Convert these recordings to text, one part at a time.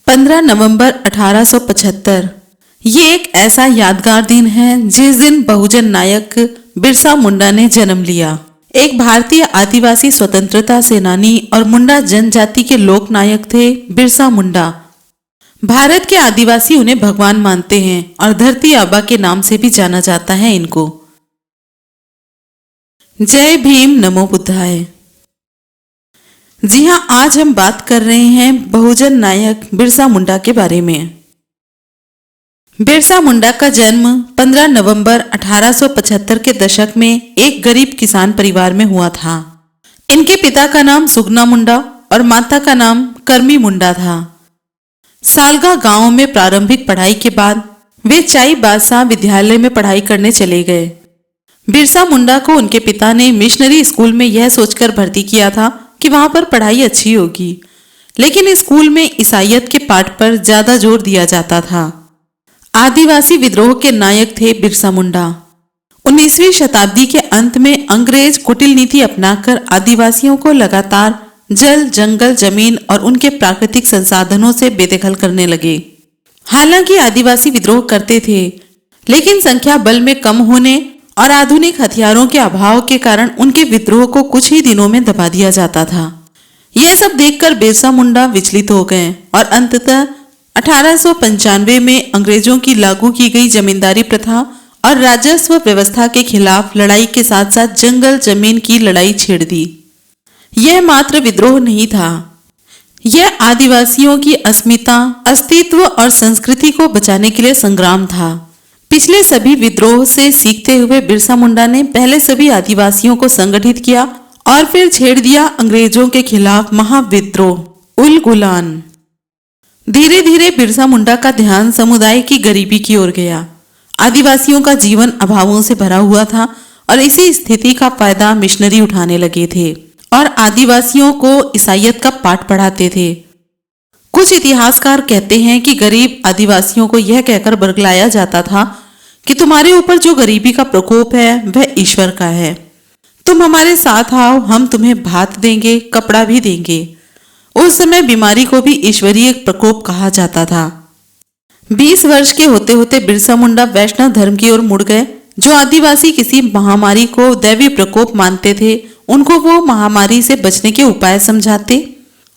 15 नवंबर 1875 ये एक ऐसा यादगार दिन है जिस दिन बहुजन नायक बिरसा मुंडा ने जन्म लिया। एक भारतीय आदिवासी स्वतंत्रता सेनानी और मुंडा जनजाति के लोक नायक थे बिरसा मुंडा। भारत के आदिवासी उन्हें भगवान मानते हैं और धरती आबा के नाम से भी जाना जाता है इनको। जय भीम, नमो बुद्धाय। जी हाँ, आज हम बात कर रहे हैं बहुजन नायक बिरसा मुंडा के बारे में। बिरसा मुंडा का जन्म 15 नवंबर 1875 के दशक में एक गरीब किसान परिवार में हुआ था। इनके पिता का नाम सुगना मुंडा और माता का नाम करमी मुंडा था। सालगा गांव में प्रारंभिक पढ़ाई के बाद वे चाई बादशाह विद्यालय में पढ़ाई करने चले गए। बिरसा मुंडा को उनके पिता ने मिशनरी स्कूल में यह सोचकर भर्ती किया था कि वहां पर पढ़ाई अच्छी होगी, लेकिन स्कूल में ईसाईयत के पाठ पर ज्यादा जोर दिया जाता था। आदिवासी विद्रोह के नायक थे बिरसा मुंडा। 19वीं शताब्दी के अंत में अंग्रेज कुटिल नीति अपनाकर आदिवासियों को लगातार जल, जंगल, जमीन और उनके प्राकृतिक संसाधनों से बेदखल करने लगे। हालांकि आदिवासी विद्रोह करते थे, लेकिन संख्या बल में कम होने और आधुनिक हथियारों के अभाव के कारण उनके विद्रोह को कुछ ही दिनों में दबा दिया जाता था। यह सब देखकर बिरसा मुंडा विचलित हो गए और अंततः 1895 में अंग्रेजों की लागू की गई जमींदारी प्रथा और राजस्व व्यवस्था के खिलाफ लड़ाई के साथ साथ जंगल जमीन की लड़ाई छेड़ दी। यह मात्र विद्रोह नहीं था, यह आदिवासियों की अस्मिता, अस्तित्व और संस्कृति को बचाने के लिए संग्राम था। पिछले सभी विद्रोह से सीखते हुए बिरसा मुंडा ने पहले सभी आदिवासियों को संगठित किया और फिर छेड़ दिया अंग्रेजों के खिलाफ महाविद्रोह उल गुलान। धीरे धीरे बिरसा मुंडा का ध्यान समुदाय की गरीबी की ओर गया। आदिवासियों का जीवन अभावों से भरा हुआ था और इसी स्थिति का फायदा मिशनरी उठाने लगे थे और आदिवासियों को ईसाईयत का पाठ पढ़ाते थे। कुछ इतिहासकार कहते हैं कि गरीब आदिवासियों को यह कहकर बरगलाया जाता था कि तुम्हारे ऊपर जो गरीबी का प्रकोप है वह ईश्वर का है, तुम हमारे साथ आओ, हम तुम्हें भात देंगे, कपड़ा भी देंगे। उस समय बीमारी को भी ईश्वरीय प्रकोप कहा जाता था। 20 वर्ष के होते होते बिरसा मुंडा वैष्णव धर्म की ओर मुड़ गए। जो आदिवासी किसी महामारी को दैवी प्रकोप मानते थे, उनको वो महामारी से बचने के उपाय समझाते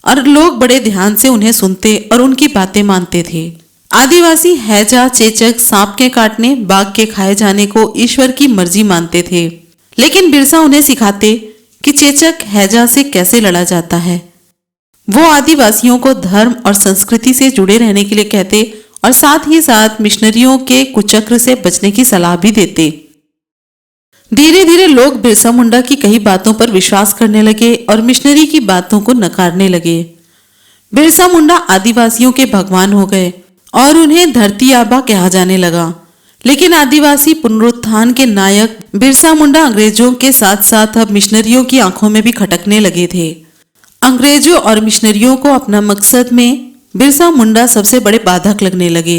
और लोग बड़े ध्यान से उन्हें सुनते और उनकी बातें मानते थे। आदिवासी हैजा, चेचक, सांप के काटने, बाघ के खाए जाने को ईश्वर की मर्जी मानते थे, लेकिन बिरसा उन्हें सिखाते कि चेचक हैजा से कैसे लड़ा जाता है। वो आदिवासियों को धर्म और संस्कृति से जुड़े रहने के लिए कहते और साथ ही साथ मिशनरियों के कुचक्र से बचने की सलाह भी देते। धीरे धीरे लोग बिरसा मुंडा की कई बातों पर विश्वास करने लगे और मिशनरी की बातों को नकारने लगे। बिरसा मुंडा आदिवासियों के भगवान हो गए और उन्हें धरती आबा कहा जाने लगा। लेकिन आदिवासी पुनरुत्थान के नायक बिरसा मुंडा अंग्रेजों के साथ साथ अब मिशनरियों की आंखों में भी खटकने लगे थे। अंग्रेजों और मिशनरियों को अपना मकसद में बिरसा मुंडा सबसे बड़े बाधक लगने लगे।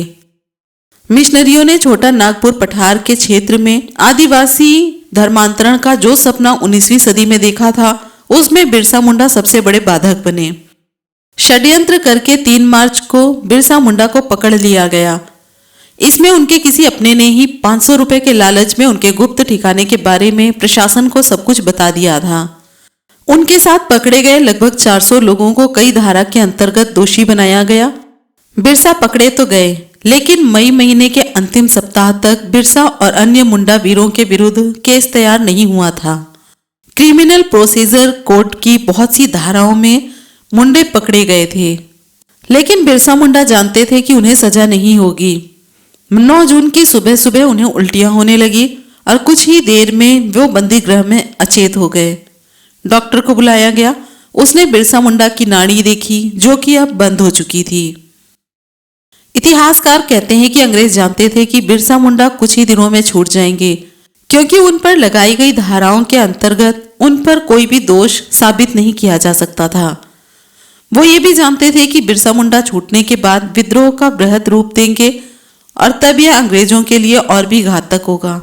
मिशनरियों ने छोटा नागपुर पठार के क्षेत्र में आदिवासी धर्मांतरण का जो सपना 19वीं सदी में देखा था, उसमें बिरसा मुंडा सबसे बड़े बाधक बने। षड्यंत्र करके 3 मार्च को बिरसा मुंडा को पकड़ लिया गया। इसमें उनके किसी अपने ने ही 500 रुपए के लालच में उनके गुप्त ठिकाने के बारे में प्रशासन को सब कुछ बता दिया था। उनके साथ पकड़े गए लगभग 400 लोगों को कई धारा के अंतर्गत दोषी बनाया गया। बिरसा पकड़े तो गए, लेकिन मई महीने के अंतिम सप्ताह तक बिरसा और अन्य मुंडा वीरों के विरुद्ध केस तैयार नहीं हुआ था। क्रिमिनल प्रोसीजर कोड की बहुत सी धाराओं में मुंडे पकड़े गए थे, लेकिन बिरसा मुंडा जानते थे कि उन्हें सजा नहीं होगी। 9 जून की सुबह सुबह उन्हें उल्टियां होने लगी और कुछ ही देर में वो बंदी गृह में अचेत हो गए। डॉक्टर को बुलाया गया। उसने बिरसा मुंडा की नाड़ी देखी, जो कि अब बंद हो चुकी थी। इतिहासकार कहते हैं कि अंग्रेज जानते थे कि बिरसा मुंडा कुछ ही दिनों में छूट जाएंगे, क्योंकि उन पर लगाई गई धाराओं के अंतर्गत उन पर कोई भी दोष साबित नहीं किया जा सकता था। वो ये भी जानते थे कि बिरसा मुंडा छूटने के बाद विद्रोह का बृहद रूप देंगे और तब यह अंग्रेजों के लिए और भी घातक होगा।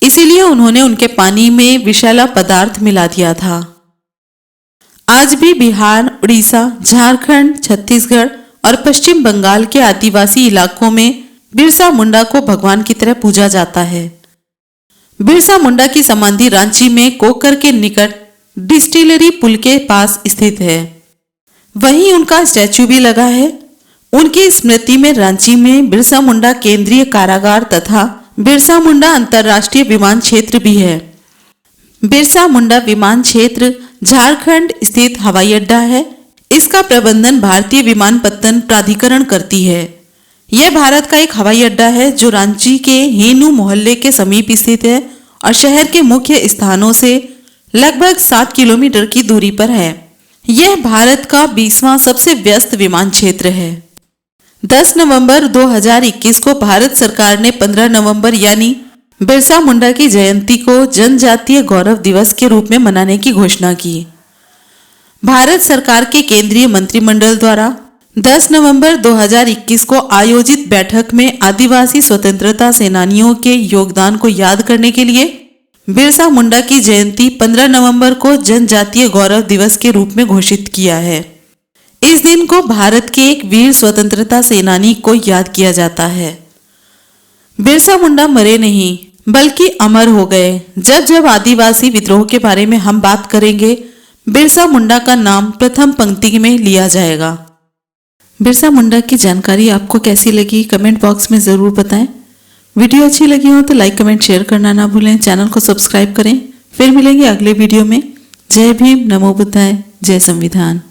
इसीलिए उन्होंने उनके पानी में विषैला पदार्थ मिला दिया था। आज भी बिहार, उड़ीसा, झारखंड, छत्तीसगढ़ और पश्चिम बंगाल के आदिवासी इलाकों में बिरसा मुंडा को भगवान की तरह पूजा जाता है। बिरसा मुंडा की समाधि रांची में कोकर के निकट डिस्टिलरी पुल के पास स्थित है। वहीं उनका स्टैचू भी लगा है। उनकी स्मृति में रांची में बिरसा मुंडा केंद्रीय कारागार तथा बिरसा मुंडा अंतर्राष्ट्रीय विमान क्षेत्र भी है। बिरसा मुंडा विमान क्षेत्र झारखंड स्थित हवाई अड्डा है। इसका प्रबंधन भारतीय विमानपत्तन प्राधिकरण करती है। यह भारत का एक हवाई अड्डा है जो रांची के हेनू मोहल्ले के समीप स्थित है और शहर के मुख्य स्थानों से लगभग 7 किलोमीटर की दूरी पर है। यह भारत का 20वां सबसे व्यस्त विमान क्षेत्र है। 10 नवंबर 2021 को भारत सरकार ने 15 नवंबर यानी बिरसा मुंडा की जयंती को जनजातीय गौरव दिवस के रूप में मनाने की घोषणा की। भारत सरकार के केंद्रीय मंत्रिमंडल द्वारा 10 नवंबर 2021 को आयोजित बैठक में आदिवासी स्वतंत्रता सेनानियों के योगदान को याद करने के लिए बिरसा मुंडा की जयंती 15 नवंबर को जनजातीय गौरव दिवस के रूप में घोषित किया है। इस दिन को भारत के एक वीर स्वतंत्रता सेनानी को याद किया जाता है। बिरसा मुंडा मरे नहीं बल्कि अमर हो गए। जब जब आदिवासी विद्रोह के बारे में हम बात करेंगे, बिरसा मुंडा का नाम प्रथम पंक्ति में लिया जाएगा। बिरसा मुंडा की जानकारी आपको कैसी लगी कमेंट बॉक्स में ज़रूर बताएं। वीडियो अच्छी लगी हो तो लाइक कमेंट शेयर करना ना भूलें। चैनल को सब्सक्राइब करें। फिर मिलेंगे अगले वीडियो में। जय भीम, नमो बुद्धाय, जय संविधान।